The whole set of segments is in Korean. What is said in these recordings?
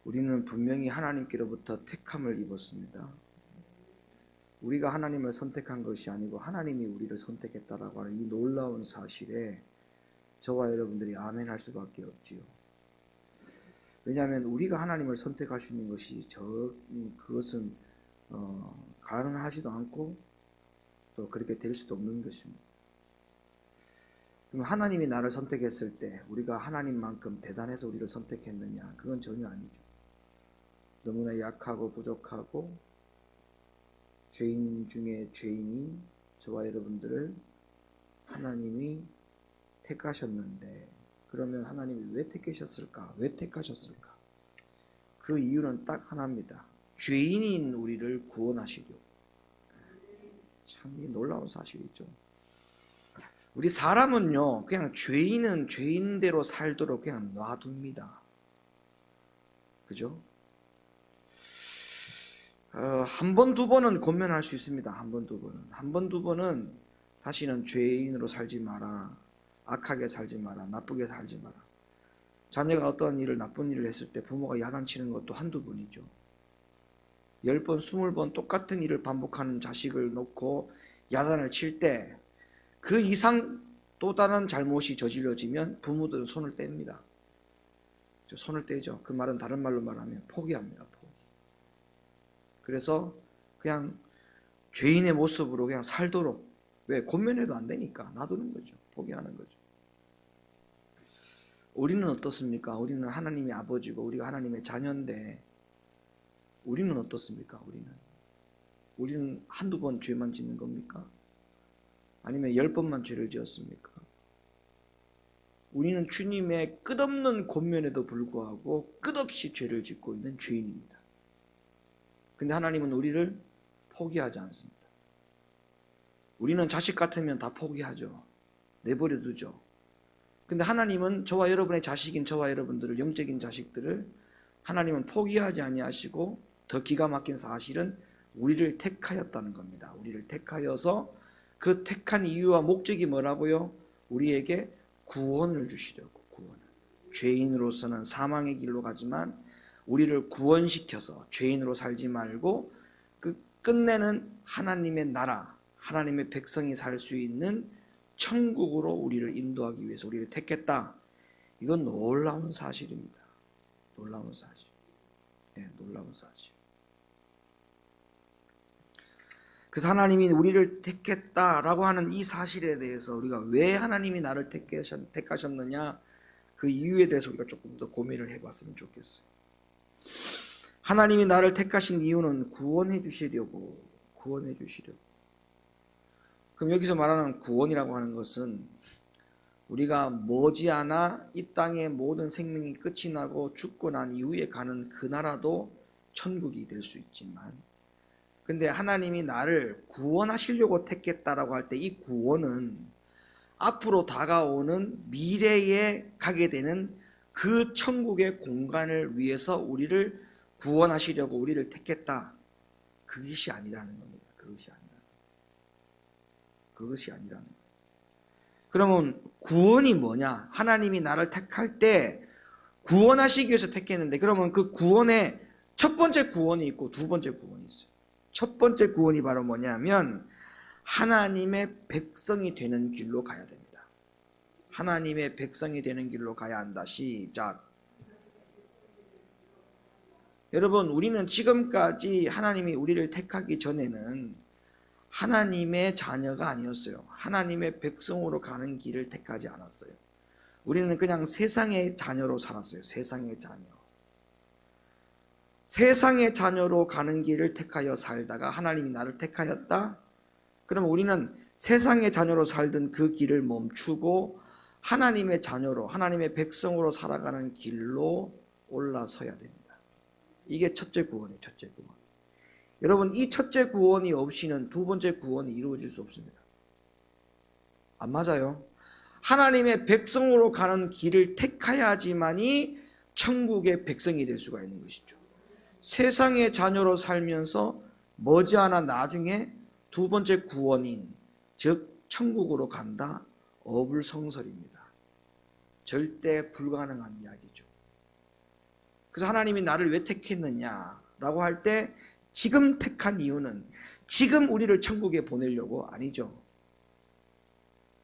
우리는 분명히 하나님께로부터 택함을 입었습니다. 우리가 하나님을 선택한 것이 아니고 하나님이 우리를 선택했다라고 하는 이 놀라운 사실에 저와 여러분들이 아멘 할 수밖에 없지요. 왜냐하면 우리가 하나님을 선택할 수 있는 것이 그것은 가능하지도 않고 또 그렇게 될 수도 없는 것입니다. 그럼 하나님이 나를 선택했을 때 우리가 하나님만큼 대단해서 우리를 선택했느냐? 그건 전혀 아니죠. 너무나 약하고 부족하고 죄인 중에 죄인인 저와 여러분들을 하나님이 택하셨는데, 그러면 하나님이 왜 택하셨을까? 왜 택하셨을까? 그 이유는 딱 하나입니다. 죄인인 우리를 구원하시려고. 참 놀라운 사실이죠. 우리 사람은요, 그냥 죄인은 죄인대로 살도록 그냥 놔둡니다. 그죠? 한 번, 두 번은 권면할 수 있습니다. 한 번, 두 번은. 한 번, 두 번은 다시는 죄인으로 살지 마라. 악하게 살지 마라. 나쁘게 살지 마라. 자녀가 어떤 일을, 나쁜 일을 했을 때 부모가 야단치는 것도 한두 번이죠. 10번, 20번 똑같은 일을 반복하는 자식을 놓고 야단을 칠 때 그 이상 또 다른 잘못이 저질러지면 부모들은 손을 뗍니다. 손을 떼죠. 그 말은 다른 말로 말하면 포기합니다. 포기. 그래서 그냥 죄인의 모습으로 그냥 살도록, 왜? 권면해도 안 되니까 놔두는 거죠. 포기하는 거죠. 우리는 어떻습니까? 우리는 하나님의 아버지고 우리가 하나님의 자녀인데 우리는 어떻습니까? 우리는 한두 번 죄만 짓는 겁니까? 아니면 10번만 죄를 지었습니까? 우리는 주님의 끝없는 권면에도 불구하고 끝없이 죄를 짓고 있는 죄인입니다. 근데 하나님은 우리를 포기하지 않습니다. 우리는 자식 같으면 다 포기하죠. 내버려 두죠. 근데 하나님은 저와 여러분의 자식인 저와 여러분들을, 영적인 자식들을 하나님은 포기하지 아니하시고, 더 기가 막힌 사실은 우리를 택하였다는 겁니다. 우리를 택하여서 그 택한 이유와 목적이 뭐라고요? 우리에게 구원을 주시려고. 구원을. 죄인으로서는 사망의 길로 가지만 우리를 구원시켜서 죄인으로 살지 말고 그 끝내는 하나님의 나라, 하나님의 백성이 살 수 있는 천국으로 우리를 인도하기 위해서 우리를 택했다. 이건 놀라운 사실입니다. 놀라운 사실. 놀라운 사실. 그래서 하나님이 우리를 택했다라고 하는 이 사실에 대해서 우리가 왜 하나님이 나를 택하셨느냐, 그 이유에 대해서 우리가 조금 더 고민을 해봤으면 좋겠어요. 하나님이 나를 택하신 이유는 구원해 주시려고. 그럼 여기서 말하는 구원이라고 하는 것은 우리가 머지않아 이 땅의 모든 생명이 끝이 나고 죽고 난 이후에 가는 그 나라도 천국이 될 수 있지만, 근데 하나님이 나를 구원하시려고 택했다라고 할 때 이 구원은 앞으로 다가오는 미래에 가게 되는 그 천국의 공간을 위해서 우리를 구원하시려고 우리를 택했다. 그것이 아니라는 겁니다. 그것이 아니라는 거예요. 그러면 구원이 뭐냐? 하나님이 나를 택할 때 구원하시기 위해서 택했는데, 그러면 그 구원에 첫 번째 구원이 있고 두 번째 구원이 있어요. 첫 번째 구원이 바로 뭐냐면 하나님의 백성이 되는 길로 가야 됩니다. 하나님의 백성이 되는 길로 가야 한다. 시작. 여러분, 우리는 지금까지 하나님이 우리를 택하기 전에는 하나님의 자녀가 아니었어요. 하나님의 백성으로 가는 길을 택하지 않았어요. 우리는 그냥 세상의 자녀로 살았어요. 세상의 자녀. 세상의 자녀로 가는 길을 택하여 살다가 하나님이 나를 택하였다? 그러면 우리는 세상의 자녀로 살던 그 길을 멈추고 하나님의 자녀로, 하나님의 백성으로 살아가는 길로 올라서야 됩니다. 이게 첫째 구원이에요. 첫째 구원. 여러분, 이 첫째 구원이 없이는 두 번째 구원이 이루어질 수 없습니다. 안 맞아요? 하나님의 백성으로 가는 길을 택하야지만이 천국의 백성이 될 수가 있는 것이죠. 세상의 자녀로 살면서 머지않아 나중에 두 번째 구원인, 즉 천국으로 간다, 어불성설입니다. 절대 불가능한 이야기죠. 그래서 하나님이 나를 왜 택했느냐라고 할 때 지금 택한 이유는 지금 우리를 천국에 보내려고 아니죠.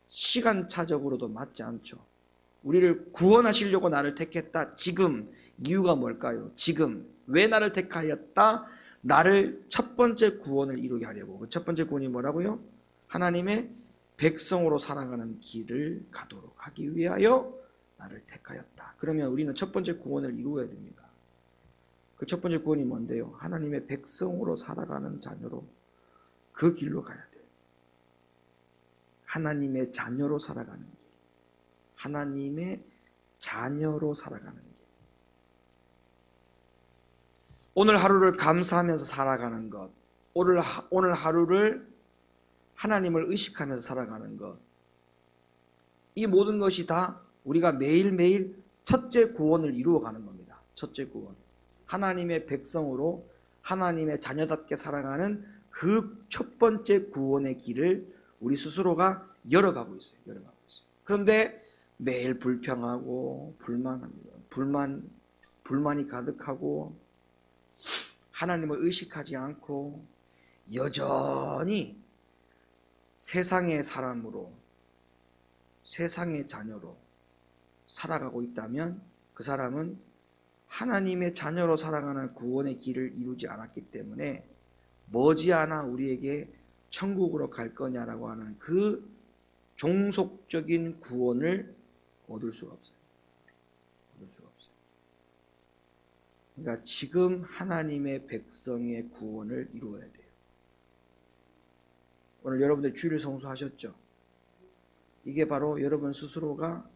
시간차적으로도 맞지 않죠. 우리를 구원하시려고 나를 택했다. 지금 이유가 뭘까요? 지금 왜 나를 택하였다? 나를 첫 번째 구원을 이루게 하려고. 그 첫 번째 구원이 뭐라고요? 하나님의 백성으로 살아가는 길을 가도록 하기 위하여 나를 택하였다. 그러면 우리는 첫 번째 구원을 이루어야 됩니다. 그 첫 번째 구원이 뭔데요? 하나님의 백성으로 살아가는 자녀로 그 길로 가야 돼요. 하나님의 자녀로 살아가는 길. 하나님의 자녀로 살아가는 길. 오늘 하루를 감사하면서 살아가는 것. 오늘 하루를 하나님을 의식하면서 살아가는 것. 이 모든 것이 다 우리가 매일매일 첫째 구원을 이루어가는 겁니다. 첫째 구원. 하나님의 백성으로 하나님의 자녀답게 살아가는 그 첫 번째 구원의 길을 우리 스스로가 열어가고 있어요. 그런데 매일 불평하고 불만이 가득하고 하나님을 의식하지 않고 여전히 세상의 사람으로 세상의 자녀로 살아가고 있다면 그 사람은 하나님의 자녀로 살아가는 구원의 길을 이루지 않았기 때문에 머지않아 우리에게 천국으로 갈 거냐라고 하는 그 종속적인 구원을 얻을 수가 없어요. 그러니까 지금 하나님의 백성의 구원을 이루어야 돼요. 오늘 여러분들 주일 성수하셨죠? 이게 바로 여러분 스스로가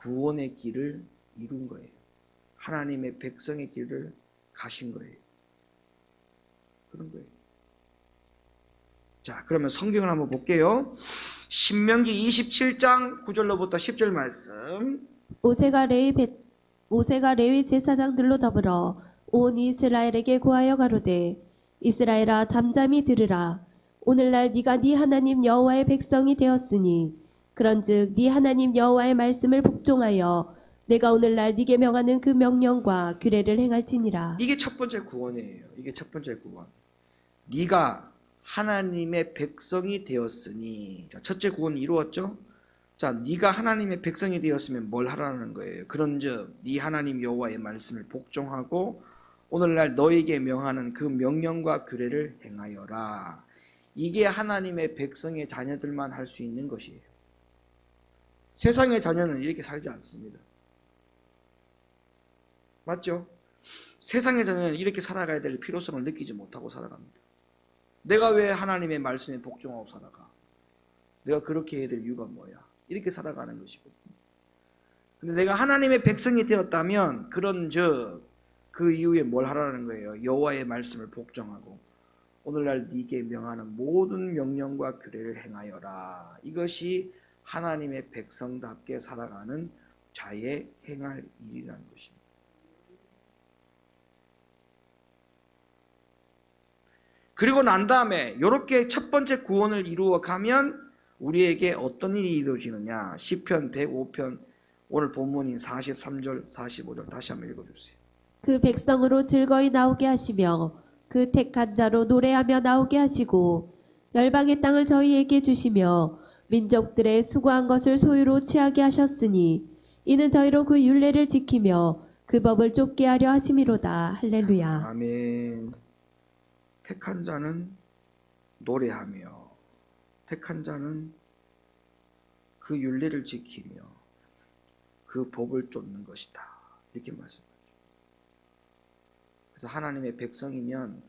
구원의 길을 이룬 거예요. 하나님의 백성의 길을 가신 거예요. 그런 거예요. 자, 그러면 성경을 한번 볼게요. 신명기 27장 9절로부터 10절 말씀. 모세가 레위 제사장들로 더불어 온 이스라엘에게 고하여 가로되 이스라엘아 잠잠히 들으라. 오늘날 네가 네 하나님 여호와의 백성이 되었으니 그런즉 네 하나님 여호와의 말씀을 복종하여 내가 오늘날 네게 명하는 그 명령과 규례를 행할지니라. 이게 첫 번째 구원이에요. 이게 첫 번째 구원. 네가 하나님의 백성이 되었으니. 자, 첫째 구원이 이루었죠? 자, 네가 하나님의 백성이 되었으면 뭘 하라는 거예요? 그런즉 네 하나님 여호와의 말씀을 복종하고 오늘날 너에게 명하는 그 명령과 규례를 행하여라. 이게 하나님의 백성의 자녀들만 할 수 있는 것이에요. 세상의 자녀는 이렇게 살지 않습니다. 맞죠? 세상의 자녀는 이렇게 살아가야 될 필요성을 느끼지 못하고 살아갑니다. 내가 왜 하나님의 말씀에 복종하고 살아가? 내가 그렇게 해야 될 이유가 뭐야? 이렇게 살아가는 것이거든요. 근데 내가 하나님의 백성이 되었다면 그런즉 그 이후에 뭘 하라는 거예요? 여호와의 말씀을 복종하고 오늘날 네게 명하는 모든 명령과 규례를 행하여라. 이것이 하나님의 백성답게 살아가는 자의 행할 일이라는 것입니다. 그리고 난 다음에 이렇게 첫 번째 구원을 이루어 가면 우리에게 어떤 일이 이루어지느냐. 시편 105편 오늘 본문인 43절 45절 다시 한번 읽어주세요. 그 백성으로 즐거이 나오게 하시며 그 택한 자로 노래하며 나오게 하시고 열방의 땅을 저희에게 주시며 민족들의 수고한 것을 소유로 취하게 하셨으니 이는 저희로 그 율례를 지키며 그 법을 쫓게 하려 하심이로다. 할렐루야. 아멘. 택한 자는 노래하며 택한 자는 그 율례를 지키며 그 법을 쫓는 것이다. 이렇게 말씀하죠. 그래서 하나님의 백성이면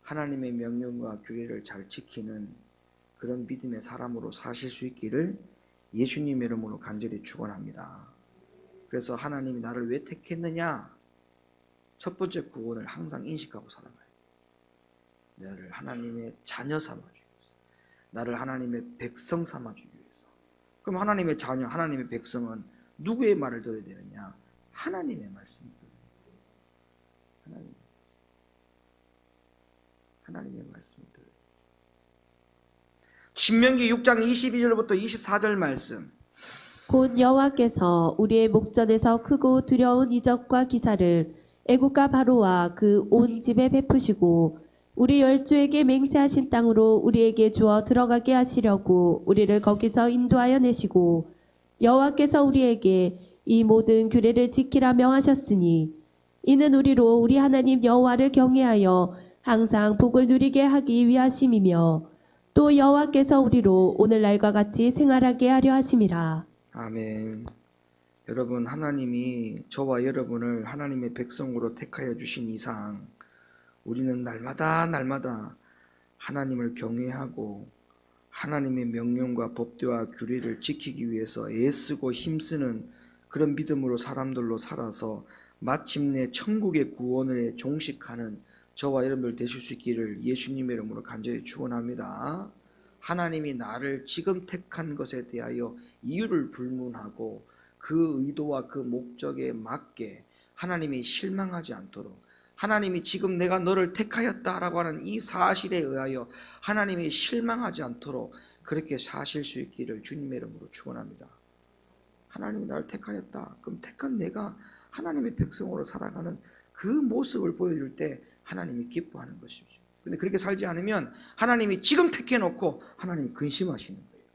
하나님의 명령과 규례를 잘 지키는 그런 믿음의 사람으로 사실 수 있기를 예수님의 이름으로 간절히 축원합니다. 그래서 하나님이 나를 왜 택했느냐? 첫 번째 구원을 항상 인식하고 살아가요. 나를 하나님의 자녀 삼아주기 위해서, 나를 하나님의 백성 삼아주기 위해서. 그럼 하나님의 자녀, 하나님의 백성은 누구의 말을 들어야 되느냐? 하나님의 말씀을 들어야 돼요. 하나님의 말씀을 들어야 돼요. 신명기 6장 22절부터 24절 말씀. 곧 여호와께서 우리의 목전에서 크고 두려운 이적과 기사를 애국가 바로와 그 온 집에 베푸시고 우리 열조에게 맹세하신 땅으로 우리에게 주어 들어가게 하시려고 우리를 거기서 인도하여 내시고 여호와께서 우리에게 이 모든 규례를 지키라 명하셨으니 이는 우리로 우리 하나님 여호와를 경외하여 항상 복을 누리게 하기 위하심이며 또 여호와께서 우리로 오늘날과 같이 생활하게 하려 하심이라. 아멘. 여러분, 하나님이 저와 여러분을 하나님의 백성으로 택하여 주신 이상 우리는 날마다 하나님을 경외하고 하나님의 명령과 법도와 규례를 지키기 위해서 애쓰고 힘쓰는 그런 믿음으로 사람들로 살아서 마침내 천국의 구원에 종식하는 저와 여러분들 되실 수 있기를 예수님의 이름으로 간절히 축원합니다. 하나님이 나를 지금 택한 것에 대하여 이유를 불문하고 그 의도와 그 목적에 맞게 하나님이 실망하지 않도록, 하나님이 지금 내가 너를 택하였다라고 하는 이 사실에 의하여 하나님이 실망하지 않도록 그렇게 사실 수 있기를 주님의 이름으로 축원합니다. 하나님이 나를 택하였다. 그럼 택한 내가 하나님의 백성으로 살아가는 그 모습을 보여줄 때 하나님이 기뻐하는 것이죠. 근데 그렇게 살지 않으면 하나님이 지금 택해놓고 하나님이 근심하시는 거예요.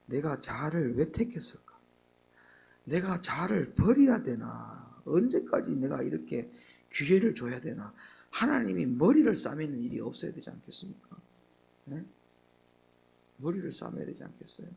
내가 자를 왜 택했을까? 내가 자를 버려야 되나? 언제까지 내가 이렇게 기회를 줘야 되나? 하나님이 머리를 싸매는 일이 없어야 되지 않겠습니까? 네? 머리를 싸매야 되지 않겠어요?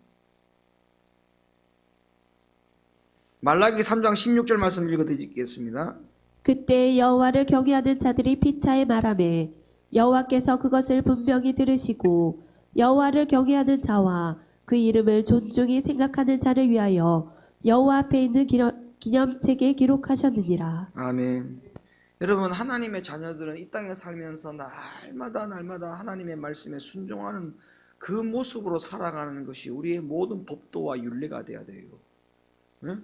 말라기 3장 16절 말씀 읽어드리겠습니다. 그때 여호와를 경외하는 자들이 피차에 말하매 여호와께서 그것을 분명히 들으시고 여호와를 경외하는 자와 그 이름을 존중히 생각하는 자를 위하여 여호와 앞에 있는 기념책에 기록하셨느니라. 아멘. 여러분, 하나님의 자녀들은 이 땅에 살면서 날마다 하나님의 말씀에 순종하는 그 모습으로 살아가는 것이 우리의 모든 법도와 율례가 되어야 돼요. 네?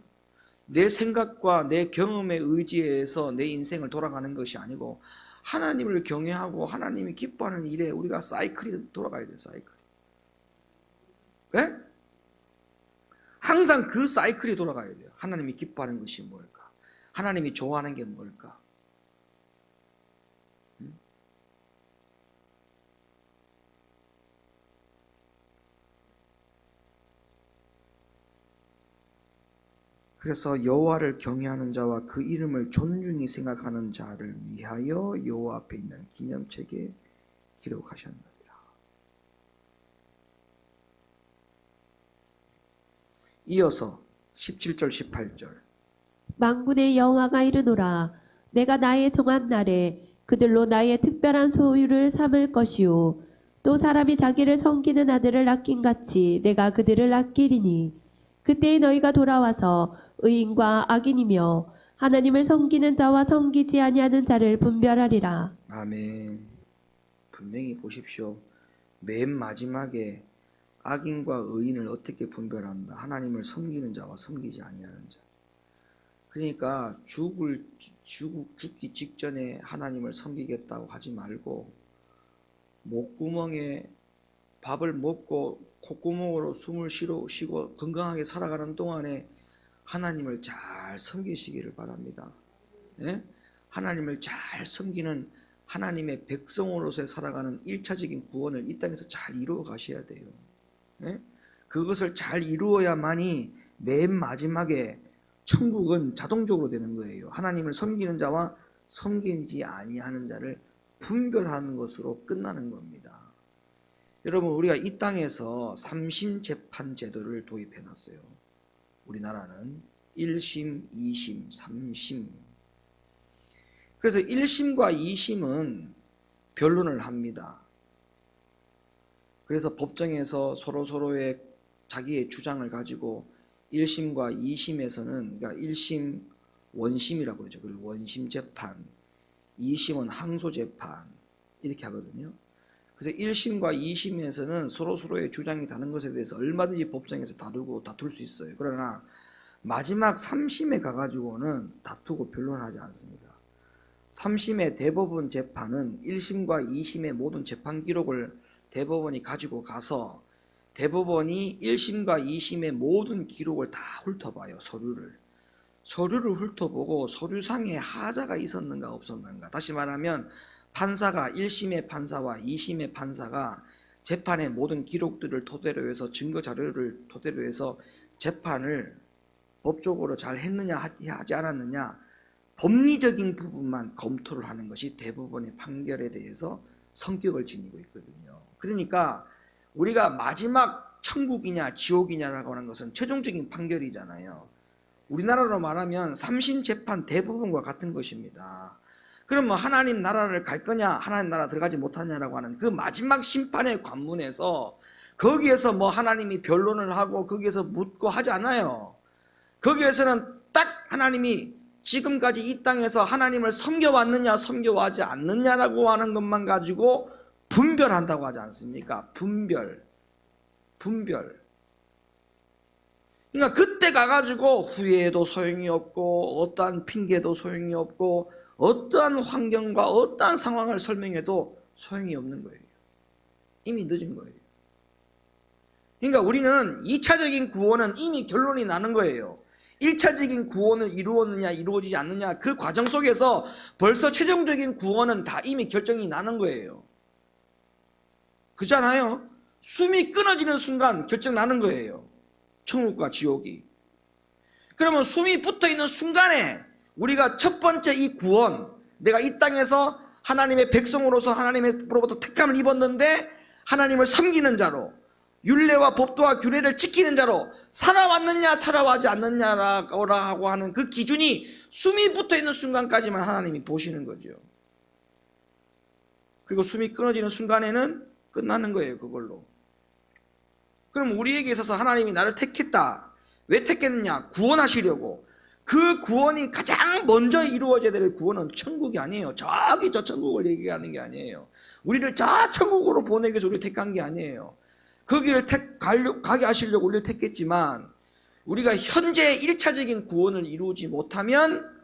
내 생각과 내 경험에 의지해서 내 인생을 돌아가는 것이 아니고 하나님을 경외하고 하나님이 기뻐하는 일에 우리가 사이클이 돌아가야 돼요. 사이클. 네? 항상 그 사이클이 돌아가야 돼요. 하나님이 기뻐하는 것이 뭘까? 하나님이 좋아하는 게 뭘까? 그래서 여호와를 경외하는 자와 그 이름을 존중히 생각하는 자를 위하여 여호와 앞에 있는 기념책에 기록하셨느니라. 이어서 17절 18절 만군의 여호와가 이르노라. 내가 나의 정한 날에 그들로 나의 특별한 소유를 삼을 것이요 또 사람이 자기를 섬기는 아들을 아낀 같이 내가 그들을 아끼리니 그때에 너희가 돌아와서 의인과 악인이며 하나님을 섬기는 자와 섬기지 아니하는 자를 분별하리라. 아멘. 분명히 보십시오. 맨 마지막에 악인과 의인을 어떻게 분별한다? 하나님을 섬기는 자와 섬기지 아니하는 자. 그러니까 죽기 직전에 하나님을 섬기겠다고 하지 말고 목구멍에 밥을 먹고 콧구멍으로 숨을 쉬고 건강하게 살아가는 동안에 하나님을 잘 섬기시기를 바랍니다. 예? 하나님을 잘 섬기는 하나님의 백성으로서 살아가는 1차적인 구원을 이 땅에서 잘 이루어 가셔야 돼요. 예? 그것을 잘 이루어야만이 맨 마지막에 천국은 자동적으로 되는 거예요. 하나님을 섬기는 자와 섬기지 아니하는 자를 분별하는 것으로 끝나는 겁니다. 여러분, 우리가 이 땅에서 3심 재판 제도를 도입해 놨어요. 우리나라는 1심, 2심, 3심. 그래서 1심과 2심은 변론을 합니다. 그래서 법정에서 서로의 자기의 주장을 가지고 1심과 2심에서는, 그러니까 1심 원심이라고 그러죠. 그리고 원심 재판, 2심은 항소 재판 이렇게 하거든요. 그래서 1심과 2심에서는 서로의 주장이 다른 것에 대해서 얼마든지 법정에서 다툴 수 있어요. 그러나 마지막 3심에 가가지고는 다투고 변론하지 않습니다. 3심의 대법원 재판은 1심과 2심의 모든 재판 기록을 대법원이 가지고 가서 대법원이 1심과 2심의 모든 기록을 다 훑어봐요. 서류를. 서류를 훑어보고 서류상에 하자가 있었는가 없었는가. 다시 말하면 판사가 1심의 판사와 2심의 판사가 재판의 모든 기록들을 토대로 해서 증거 자료를 토대로 해서 재판을 법적으로 잘 했느냐 하지 않았느냐, 법리적인 부분만 검토를 하는 것이 대부분의 판결에 대해서 성격을 지니고 있거든요. 그러니까 우리가 마지막 천국이냐 지옥이냐라고 하는 것은 최종적인 판결이잖아요. 우리나라로 말하면 3심 재판 대부분과 같은 것입니다. 그럼 뭐 하나님 나라를 갈 거냐, 하나님 나라 들어가지 못하냐라고 하는 그 마지막 심판의 관문에서 거기에서 뭐 하나님이 변론을 하고 거기에서 묻고 하지 않아요. 거기에서는 딱 하나님이 지금까지 이 땅에서 하나님을 섬겨왔느냐 섬겨하지 않느냐라고 하는 것만 가지고 분별한다고 하지 않습니까? 분별. 그러니까 그때 가가지고 후회도 소용이 없고 어떠한 핑계도 소용이 없고 어떠한 환경과 어떠한 상황을 설명해도 소용이 없는 거예요. 이미 늦은 거예요. 그러니까 우리는 2차적인 구원은 이미 결론이 나는 거예요. 1차적인 구원은 이루었느냐 이루어지지 않느냐 그 과정 속에서 벌써 최종적인 구원은 다 이미 결정이 나는 거예요. 그렇잖아요. 숨이 끊어지는 순간 결정 나는 거예요. 천국과 지옥이. 그러면 숨이 붙어있는 순간에 우리가 첫 번째 이 구원, 내가 이 땅에서 하나님의 백성으로서 하나님으로부터 택함을 입었는데 하나님을 섬기는 자로, 율례와 법도와 규례를 지키는 자로 살아왔느냐 살아가지 않느냐라고 하는 그 기준이 숨이 붙어있는 순간까지만 하나님이 보시는 거죠. 그리고 숨이 끊어지는 순간에는 끝나는 거예요. 그걸로. 그럼 우리에게 있어서 하나님이 나를 택했다. 왜 택했느냐? 구원하시려고. 그 구원이 가장 먼저 이루어져야 될 구원은 천국이 아니에요. 저기 저 천국을 얘기하는 게 아니에요. 우리를 저 천국으로 보내기 위해서 우리를 택한 게 아니에요. 거기를 가게 하시려고 우리를 택했지만 우리가 현재 1차적인 구원을 이루지 못하면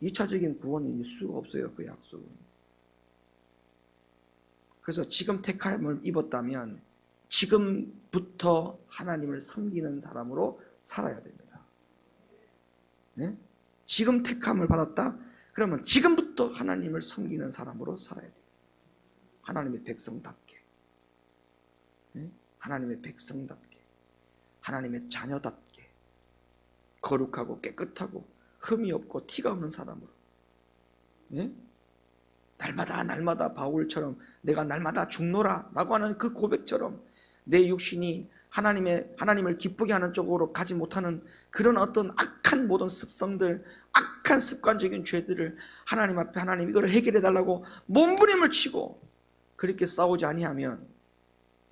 2차적인 구원은 있을 수가 없어요. 그 약속은. 그래서 지금 택함을 입었다면 지금부터 하나님을 섬기는 사람으로 살아야 됩니다. 네? 지금 택함을 받았다? 그러면 지금부터 하나님을 섬기는 사람으로 살아야 돼요. 하나님의 백성답게. 네? 하나님의 백성답게. 하나님의 자녀답게. 거룩하고 깨끗하고 흠이 없고 티가 없는 사람으로. 네? 날마다 바울처럼 내가 날마다 죽노라 라고 하는 그 고백처럼 내 육신이 하나님을 기쁘게 하는 쪽으로 가지 못하는 그런 어떤 악한 모든 습성들, 악한 습관적인 죄들을 하나님 앞에 하나님 이거를 해결해 달라고 몸부림을 치고 그렇게 싸우지 아니하면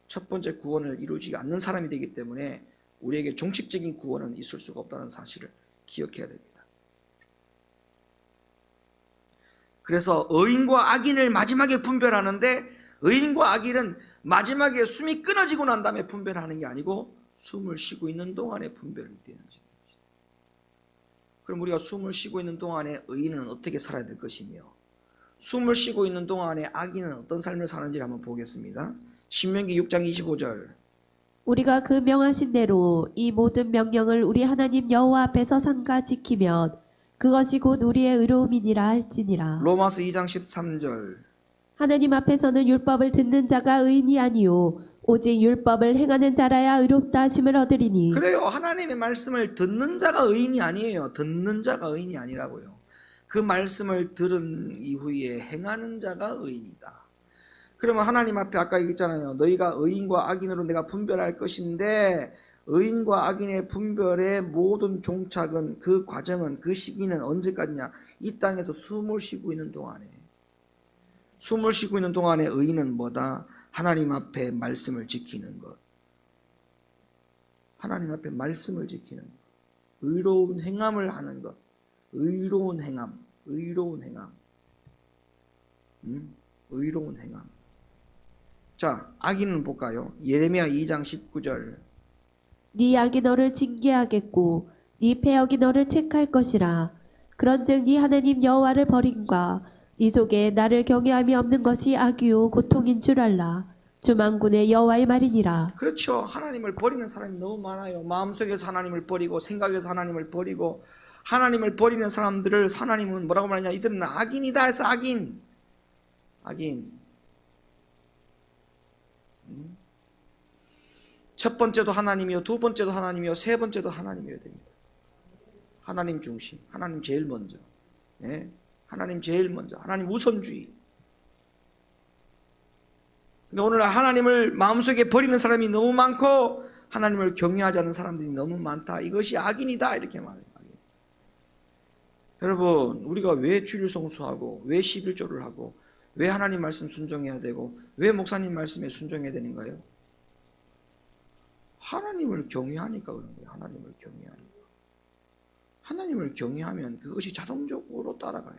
첫 번째 구원을 이루지 않는 사람이 되기 때문에 우리에게 종식적인 구원은 있을 수가 없다는 사실을 기억해야 됩니다. 그래서 의인과 악인을 마지막에 분별하는데 의인과 악인은 마지막에 숨이 끊어지고 난 다음에 분별하는 게 아니고 숨을 쉬고 있는 동안에 분별이 되는 것입니다. 그럼 우리가 숨을 쉬고 있는 동안에 의인은 어떻게 살아야 될 것이며 숨을 쉬고 있는 동안에 악인은 어떤 삶을 사는지 한번 보겠습니다. 신명기 6장 25절. 우리가 그 명하신 대로 이 모든 명령을 우리 하나님 여호와 앞에서 삼가 지키면 그것이 곧 우리의 의로움이니라 할지니라. 로마서 2장 13절. 하나님 앞에서는 율법을 듣는 자가 의인이 아니요 오직 율법을 행하는 자라야 의롭다 하심을 얻으리니. 그래요. 하나님의 말씀을 듣는 자가 의인이 아니에요. 듣는 자가 의인이 아니라고요. 그 말씀을 들은 이후에 행하는 자가 의인이다. 그러면 하나님 앞에 아까 얘기했잖아요. 너희가 의인과 악인으로 내가 분별할 것인데 의인과 악인의 분별의 모든 종착은 그 과정은 그 시기는 언제까지냐? 이 땅에서 숨을 쉬고 있는 동안에. 숨을 쉬고 있는 동안에 의인은 뭐다? 하나님 앞에 말씀을 지키는 것. 하나님 앞에 말씀을 지키는 것. 의로운 행함을 하는 것. 의로운 행함. 의로운 행함. 의로운 행함. 자, 악인은 볼까요? 예레미야 2장 19절. 네 악이 너를 징계하겠고 네 패역이 너를 책할 것이라. 그런즉 네 하나님 여호와를 버림과 네 속에 나를 경외함이 없는 것이 악이요 고통인 줄 알라. 주만군의 여호와의 말이니라. 그렇죠. 하나님을 버리는 사람이 너무 많아요. 마음속에서 하나님을 버리고 생각에서 하나님을 버리고 하나님을 버리는 사람들을 하나님은 뭐라고 말하냐? 이들은 악인이다 해서 악인. 첫 번째도 하나님이요, 두 번째도 하나님이요, 세 번째도 하나님이어야 됩니다. 하나님 중심, 하나님 제일 먼저. 네? 하나님 제일 먼저, 하나님 우선주의. 근데 오늘날 하나님을 마음속에 버리는 사람이 너무 많고 하나님을 경외하지 않는 사람들이 너무 많다. 이것이 악인이다 이렇게 말해요. 여러분, 우리가 왜 주일 성수하고 왜 11조를 하고 왜 하나님 말씀 순종해야 되고 왜 목사님 말씀에 순종해야 되는가요? 하나님을 경외하니까 그런 거예요. 하나님을 경외하니까. 하나님을 경외하면 그것이 자동적으로 따라가요.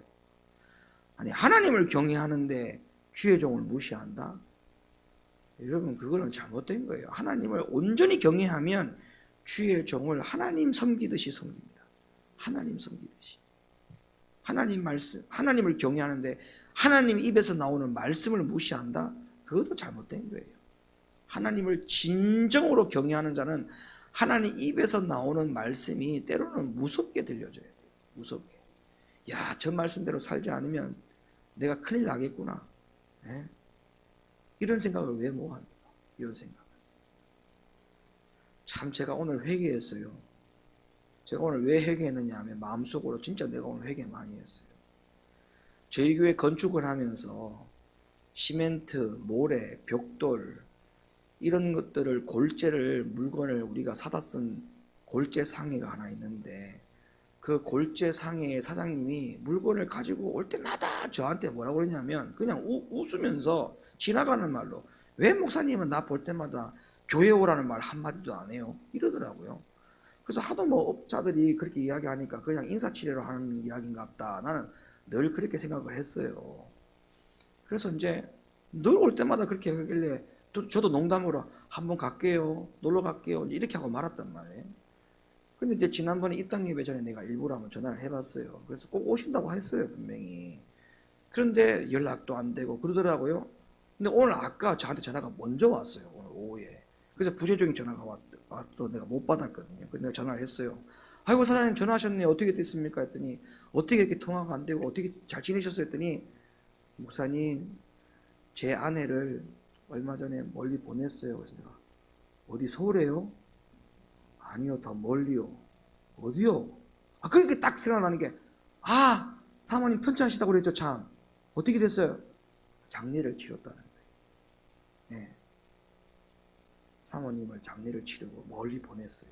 아니, 하나님을 경외하는데 주의 종을 무시한다? 여러분, 그거는 잘못된 거예요. 하나님을 온전히 경외하면 주의 종을 하나님 섬기듯이 섬깁니다. 하나님 섬기듯이. 하나님 말씀, 하나님을 경외하는데 하나님 입에서 나오는 말씀을 무시한다? 그것도 잘못된 거예요. 하나님을 진정으로 경외하는 자는 하나님 입에서 나오는 말씀이 때로는 무섭게 들려져야 돼요. 무섭게. 야, 저 말씀대로 살지 않으면 내가 큰일 나겠구나. 네? 이런 생각을 왜 못 합니까? 이런 생각. 참 제가 오늘 회개했어요. 제가 오늘 왜 회개했느냐 하면 마음속으로 진짜 내가 오늘 회개 많이 했어요. 저희 교회 건축을 하면서 시멘트, 모래, 벽돌 이런 것들을 골재를 물건을 우리가 사다 쓴 골재 상해가 하나 있는데 그 골재 상해의 사장님이 물건을 가지고 올 때마다 저한테 뭐라고 그러냐면 그냥 웃으면서 지나가는 말로 왜 목사님은 나 볼 때마다 교회 오라는 말 한마디도 안 해요? 이러더라고요. 그래서 하도 뭐 업자들이 그렇게 이야기하니까 그냥 인사치레로 하는 이야기인가 보다. 나는 늘 그렇게 생각을 했어요. 그래서 이제 늘 올 때마다 그렇게 하길래 저도 농담으로 한번 갈게요. 놀러 갈게요. 이렇게 하고 말았단 말이에요. 근데 이제 지난번에 입당 예배 전에 내가 일부러 한번 전화를 해봤어요. 그래서 꼭 오신다고 했어요, 분명히. 그런데 연락도 안 되고 그러더라고요. 근데 오늘 아까 저한테 전화가 먼저 왔어요. 오늘 오후에. 그래서 부재중에 전화가 와서 내가 못 받았거든요. 그래서 내가 전화를 했어요. 아이고 사장님 전화하셨네. 어떻게 됐습니까? 했더니 어떻게 이렇게 통화가 안 되고 어떻게 잘 지내셨어요? 했더니 목사님 제 아내를 얼마 전에 멀리 보냈어요. 그래서 내가 어디 서울에요? 아니요, 더 멀리요. 어디요? 아, 그렇게 딱 생각나는 게, 아, 사모님 편찮으시다고 그랬죠, 참. 어떻게 됐어요? 장례를 치렀다는 거예요. 네. 사모님을 장례를 치르고 멀리 보냈어요.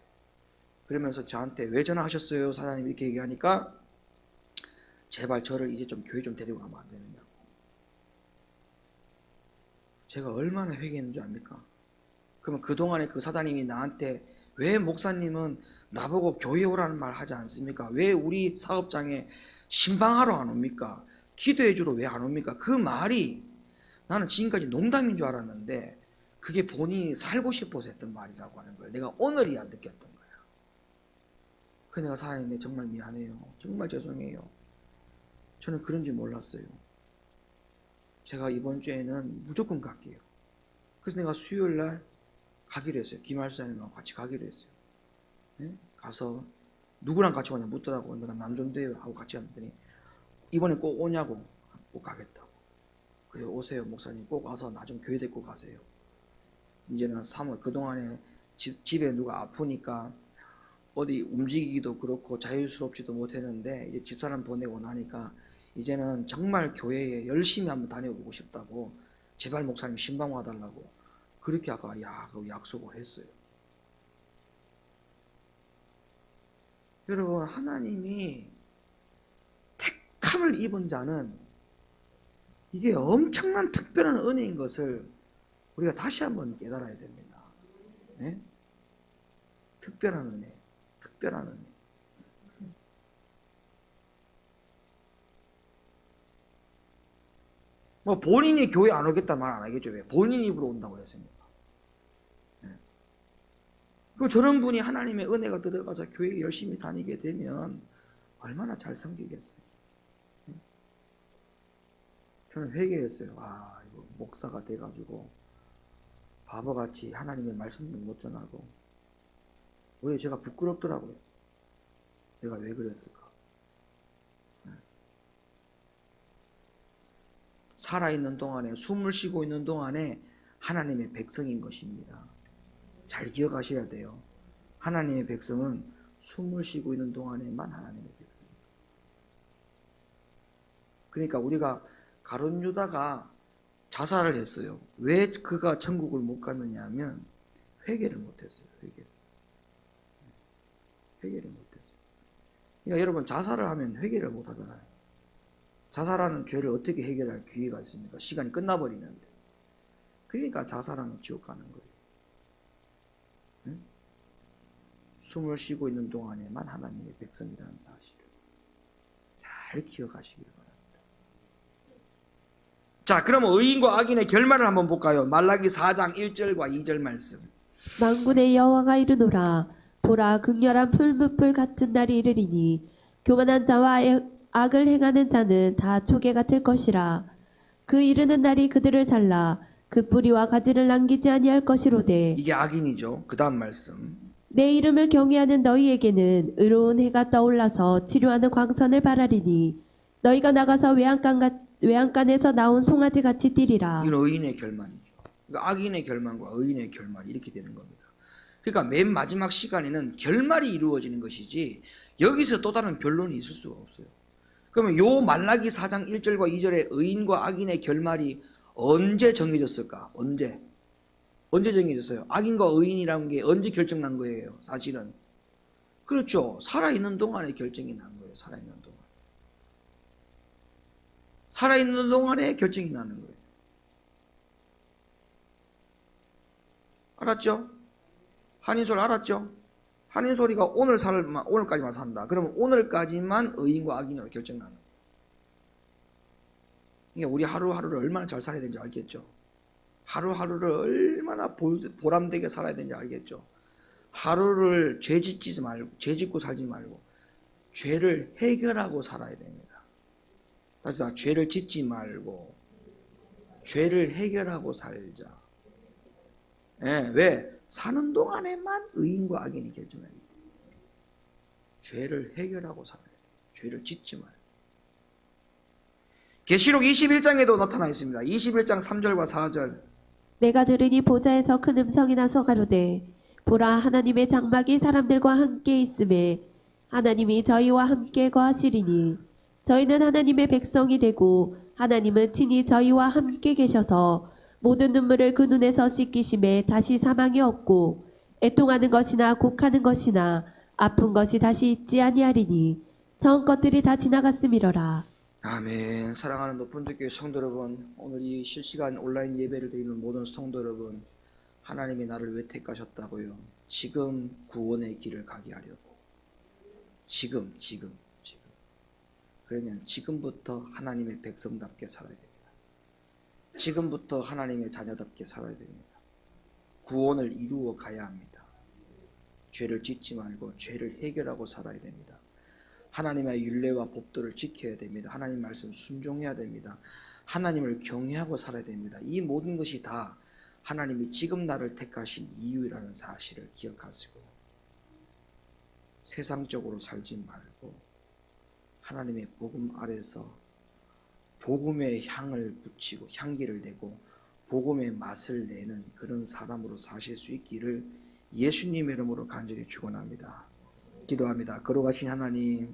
그러면서 저한테 왜 전화하셨어요? 사장님 이렇게 얘기하니까, 제발 저를 이제 좀 교회 좀 데리고 가면 안 되느냐고. 제가 얼마나 회개했는 줄 압니까? 그러면 그동안에 그 사장님이 나한테 왜 목사님은 나보고 교회 오라는 말 하지 않습니까? 왜 우리 사업장에 신방하러 안 옵니까? 기도해 주러 왜 안 옵니까? 그 말이 나는 지금까지 농담인 줄 알았는데 그게 본인이 살고 싶어서 했던 말이라고 하는 걸 내가 오늘이야 느꼈던 거야. 그래서 내가 사장님 정말 미안해요. 정말 죄송해요. 저는 그런지 몰랐어요. 제가 이번 주에는 무조건 갈게요. 그래서 내가 수요일 날 가기로 했어요. 김할사님하고 같이 가기로 했어요. 네? 가서 누구랑 같이 오냐 묻더라고. 내가 남존대하고 같이 갔더니 이번에 꼭 오냐고. 꼭 가겠다고. 그래 오세요 목사님. 꼭 와서 나 좀 교회 데리고 가세요. 이제는 3월 그동안에 집에 누가 아프니까 어디 움직이기도 그렇고 자유스럽지도 못했는데 이제 집사람 보내고 나니까 이제는 정말 교회에 열심히 한번 다녀보고 싶다고 제발 목사님 신방 와달라고 그렇게 아까 그 약속을 했어요. 여러분 하나님이 택함을 입은 자는 이게 엄청난 특별한 은혜인 것을 우리가 다시 한번 깨달아야 됩니다. 네? 특별한 은혜, 특별한 은혜. 뭐 본인이 교회 안 오겠다 말 안 하겠죠. 왜? 본인 입으로 온다고 했으니까. 네. 그 저런 분이 하나님의 은혜가 들어가서 교회 열심히 다니게 되면 얼마나 잘 섬기겠어요. 네. 저는 회개했어요. 아, 이거 목사가 돼가지고 바보같이 하나님의 말씀도 못 전하고 오히려 제가 부끄럽더라고요. 내가 왜 그랬을까? 살아있는 동안에, 숨을 쉬고 있는 동안에 하나님의 백성인 것입니다. 잘 기억하셔야 돼요. 하나님의 백성은 숨을 쉬고 있는 동안에만 하나님의 백성입니다. 그러니까 우리가 가룟 유다가 자살을 했어요. 왜 그가 천국을 못 갔느냐 하면 회개를 못했어요. 회개를 못했어요. 그러니까 여러분, 자살을 하면 회개를 못 하잖아요. 자살하는 죄를 어떻게 해결할 기회가 있습니까? 시간이 끝나버리는데. 그러니까 자살하면 지옥 가는 거예요. 응? 숨을 쉬고 있는 동안에만 하나님의 백성이라는 사실을 잘 기억하시길 바랍니다. 자, 그럼 의인과 악인의 결말을 한번 볼까요? 말라기 4장 1절과 2절 말씀. 만군의 여호와가 이르노라. 보라, 극렬한 풀무불 같은 날이 이르리니 교만한 자와 악을 행하는 자는 다 조개 같을 것이라. 그 이르는 날이 그들을 살라. 그 뿌리와 가지를 남기지 아니할 것이로되. 이게 악인이죠. 그 다음 말씀. 내 이름을 경외하는 너희에게는 의로운 해가 떠올라서 치료하는 광선을 바라리니 너희가 나가서 외양간에서 나온 송아지 같이 뛰리라. 이건 의인의 결말이죠. 그러니까 악인의 결말과 의인의 결말이 이렇게 되는 겁니다. 그러니까 맨 마지막 시간에는 결말이 이루어지는 것이지 여기서 또 다른 변론이 있을 수가 없어요. 그러면 요 말라기 4장 1절과 2절의 의인과 악인의 결말이 언제 정해졌을까? 언제 정해졌어요? 악인과 의인이라는 게 언제 결정난 거예요? 사실은 그렇죠. 살아있는 동안에 결정이 난 거예요. 살아있는 동안에 결정이 나는 거예요. 알았죠? 한인솔 알았죠? 한인솔이가 오늘까지만 산다. 그러면 오늘까지만 의인과 악인으로 결정나는 거예요. 그러니까 우리 하루하루를 얼마나 잘 살아야 되는지 알겠죠? 하루하루를 얼마나 보람되게 살아야 되는지 알겠죠? 하루를 죄 짓고 살지 말고 죄를 해결하고 살아야 됩니다. 다시 죄를 짓지 말고 죄를 해결하고 살자. 예, 왜? 사는 동안에만 의인과 악인이 결정해야 돼요. 죄를 해결하고 살아야 돼요. 죄를 짓지 말고. 계시록 21장에도 나타나 있습니다. 21장 3절과 4절. 내가 들으니 보좌에서 큰 음성이 나서 가로되 보라, 하나님의 장막이 사람들과 함께 있음에 하나님이 저희와 함께 거하시리니 저희는 하나님의 백성이 되고 하나님은 친히 저희와 함께 계셔서 모든 눈물을 그 눈에서 씻기심에 다시 사망이 없고 애통하는 것이나 곡하는 것이나 아픈 것이 다시 있지 아니하리니 전 것들이 다 지나갔음이러라. 아멘. 사랑하는 높은교회 성도 여러분, 오늘 이 실시간 온라인 예배를 드리는 모든 성도 여러분, 하나님이 나를 왜 택하셨다고요? 지금 구원의 길을 가게 하려고. 지금. 그러면 지금부터 하나님의 백성답게 살아야 됩니다. 지금부터 하나님의 자녀답게 살아야 됩니다. 구원을 이루어 가야 합니다. 죄를 짓지 말고 죄를 해결하고 살아야 됩니다. 하나님의 율례와 법도를 지켜야 됩니다. 하나님 말씀 순종해야 됩니다. 하나님을 경외하고 살아야 됩니다. 이 모든 것이 다 하나님이 지금 나를 택하신 이유라는 사실을 기억하시고 세상적으로 살지 말고 하나님의 복음 아래서 복음의 향을 붙이고 향기를 내고 복음의 맛을 내는 그런 사람으로 사실 수 있기를 예수님의 이름으로 간절히 축원합니다. 기도합니다. 거룩하신 하나님,